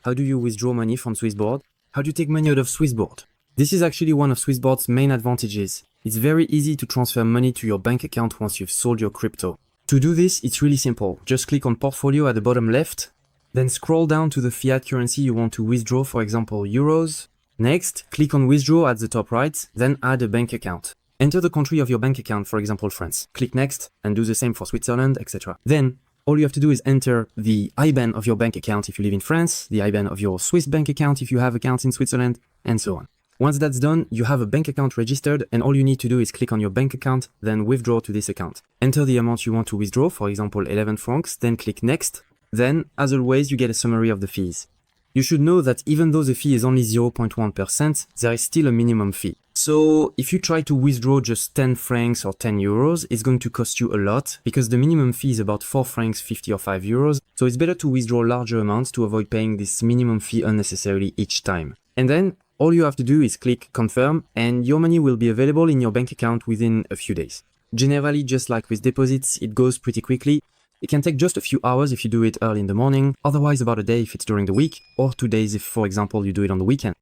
How do you withdraw money from SwissBorg? How do you take money out of SwissBorg? This is actually one of SwissBorg's main advantages. It's very easy to transfer money to your bank account once you've sold your crypto. To do this, it's really simple. Just click on Portfolio at the bottom left, then scroll down to the fiat currency you want to withdraw, for example, euros. Next, click on Withdraw at the top right, then add a bank account. Enter the country of your bank account, for example, France. Click Next, and do the same for Switzerland, etc. Then, all you have to do is enter the IBAN of your bank account if you live in France, the IBAN of your Swiss bank account if you have accounts in Switzerland, and so on. Once that's done, you have a bank account registered, and all you need to do is click on your bank account, then withdraw to this account. Enter the amount you want to withdraw, for example 11 francs, then click Next. Then, as always, you get a summary of the fees. You should know that even though the fee is only 0.1%, there is still a minimum fee. So if you try to withdraw just 10 francs or 10 euros, it's going to cost you a lot because the minimum fee is about 4 francs 50 or 5 euros. So it's better to withdraw larger amounts to avoid paying this minimum fee unnecessarily each time. And then all you have to do is click confirm and your money will be available in your bank account within a few days. Generally, just like with deposits, it goes pretty quickly. It can take just a few hours if you do it early in the morning, otherwise about a day if it's during the week, or 2 days if, for example, you do it on the weekend.